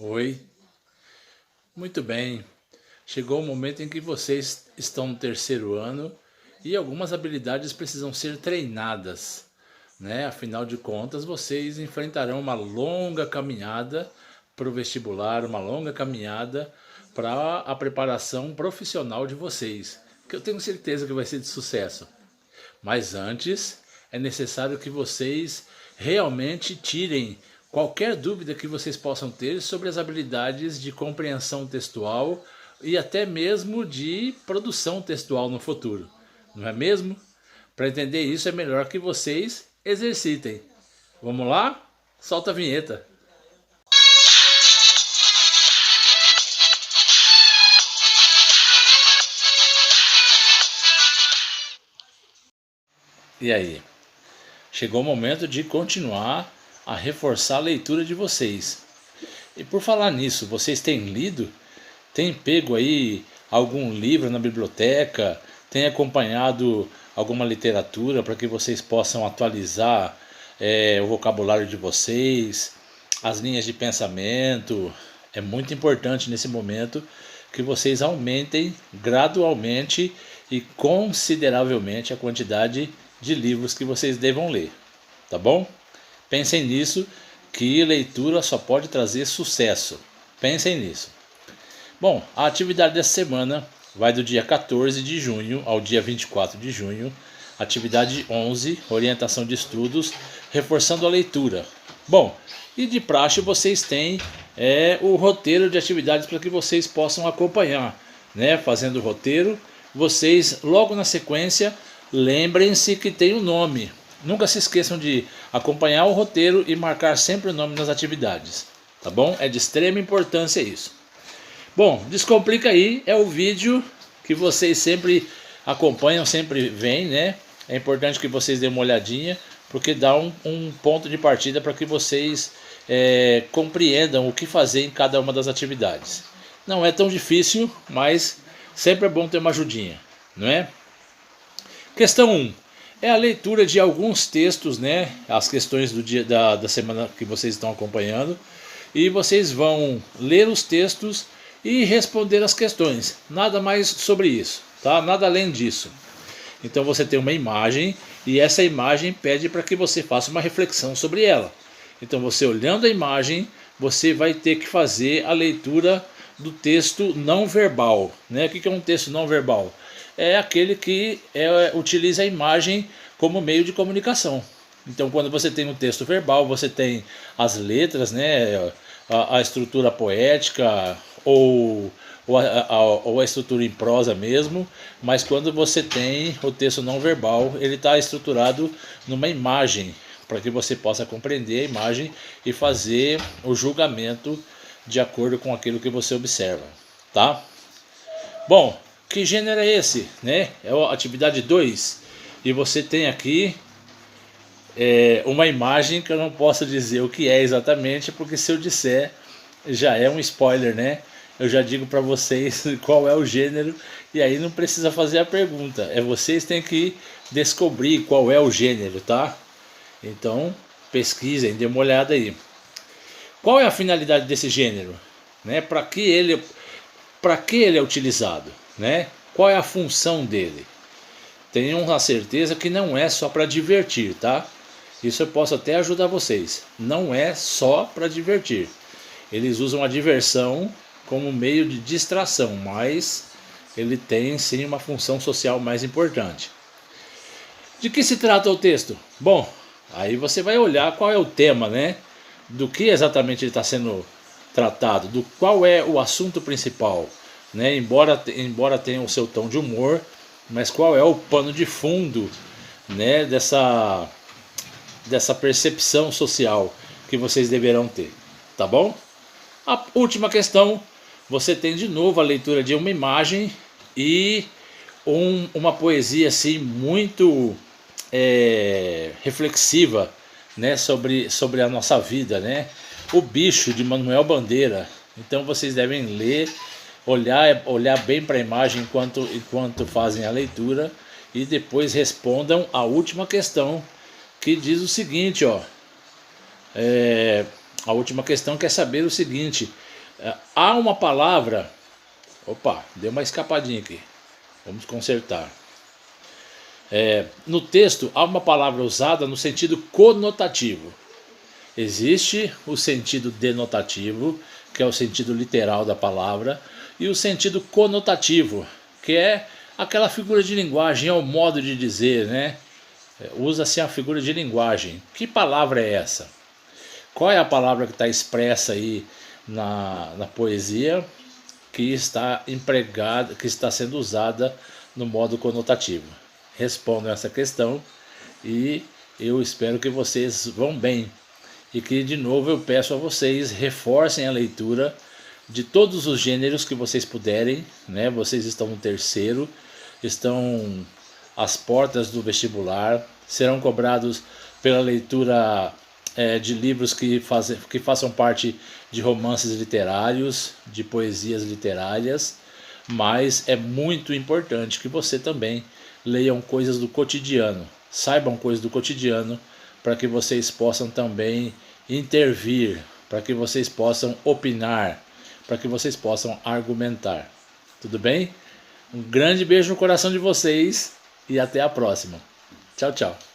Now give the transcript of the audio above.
Oi, muito bem. Chegou o momento em que vocês estão no terceiro ano e algumas habilidades precisam ser treinadas, né? Afinal de contas, vocês enfrentarão uma longa caminhada para o vestibular, uma longa caminhada para a preparação profissional de vocês, que eu tenho certeza que vai ser de sucesso. Mas antes, é necessário que vocês realmente tirem qualquer dúvida que vocês possam ter sobre as habilidades de compreensão textual e até mesmo de produção textual no futuro. Não é mesmo? Para entender isso é melhor que vocês exercitem. Vamos lá? Solta a vinheta. E aí? Chegou o momento de continuar a reforçar a leitura de vocês. E por falar nisso, vocês têm lido? Têm pego aí algum livro na biblioteca? Têm acompanhado alguma literatura para que vocês possam atualizar o vocabulário de vocês, as linhas de pensamento? É muito importante nesse momento que vocês aumentem gradualmente e consideravelmente a quantidade de livros que vocês devam ler, tá bom? Pensem nisso, que leitura só pode trazer sucesso. Pensem nisso. Bom, a atividade dessa semana vai do dia 14 de junho ao dia 24 de junho. Atividade 11, orientação de estudos, reforçando a leitura. Bom, e de praxe vocês têm o roteiro de atividades para que vocês possam acompanhar, né? Fazendo o roteiro, vocês logo na sequência lembrem-se que tem um nome. Nunca se esqueçam de acompanhar o roteiro e marcar sempre o nome das atividades, tá bom? É de extrema importância isso. Bom, Descomplica aí é o vídeo que vocês sempre acompanham, sempre veem, né? É importante que vocês dêem uma olhadinha, porque dá um ponto de partida para que vocês compreendam o que fazer em cada uma das atividades. Não é tão difícil, mas sempre é bom ter uma ajudinha, não é? Questão 1. É a leitura de alguns textos, né? As questões do dia da semana que vocês estão acompanhando. E vocês vão ler os textos e responder as questões. Nada mais sobre isso, tá? Nada além disso. Então você tem uma imagem e essa imagem pede para que você faça uma reflexão sobre ela. Então você olhando a imagem, você vai ter que fazer a leitura do texto não verbal, né? O que é um texto não verbal? É aquele que utiliza a imagem como meio de comunicação. Então, quando você tem um texto verbal, você tem as letras, né, a estrutura poética ou a estrutura em prosa mesmo, mas quando você tem o texto não verbal, ele está estruturado numa imagem, para que você possa compreender a imagem e fazer o julgamento de acordo com aquilo que você observa, tá? Bom, que gênero é esse, né? É a atividade 2. E você tem aqui uma imagem que eu não posso dizer o que é exatamente, porque se eu disser já é um spoiler, né? Eu já digo para vocês qual é o gênero e aí não precisa fazer a pergunta. Vocês têm que descobrir qual é o gênero, tá? Então pesquisem, dê uma olhada aí. Qual é a finalidade desse gênero, né? Para que ele é utilizado, né? Qual é a função dele? Tenham a certeza que não é só para divertir, tá? Isso eu posso até ajudar vocês. Não é só para divertir. Eles usam a diversão como meio de distração, mas ele tem sim uma função social mais importante. De que se trata o texto? Bom, aí você vai olhar qual é o tema, né? Do que exatamente ele está sendo tratado, do qual é o assunto principal, né? Embora tenha o seu tom de humor, mas qual é o pano de fundo, né, dessa percepção social que vocês deverão ter, tá bom? A última questão, você tem de novo a leitura de uma imagem e uma poesia assim muito reflexiva, né, sobre a nossa vida, né? O Bicho, de Manuel Bandeira. Então vocês devem ler, olhar bem para a imagem enquanto fazem a leitura e depois respondam a última questão, que diz o seguinte, ó. A última questão quer saber o seguinte: Há uma palavra. Opa, deu uma escapadinha aqui. Vamos consertar. No texto, há uma palavra usada no sentido conotativo. Existe o sentido denotativo, que é o sentido literal da palavra, e o sentido conotativo, que é aquela figura de linguagem, é o modo de dizer, né? Usa-se a figura de linguagem. Que palavra é essa? Qual é a palavra que está expressa aí na poesia que está empregada, que está sendo usada no modo conotativo? Respondam essa questão e eu espero que vocês vão bem. E que de novo eu peço a vocês, reforcem a leitura de todos os gêneros que vocês puderem, né? Vocês estão no terceiro, estão às portas do vestibular, serão cobrados pela leitura de livros que façam parte de romances literários, de poesias literárias, mas é muito importante que você também leiam coisas do cotidiano, saibam coisas do cotidiano, para que vocês possam também intervir, para que vocês possam opinar, para que vocês possam argumentar. Tudo bem? Um grande beijo no coração de vocês e até a próxima. Tchau, tchau.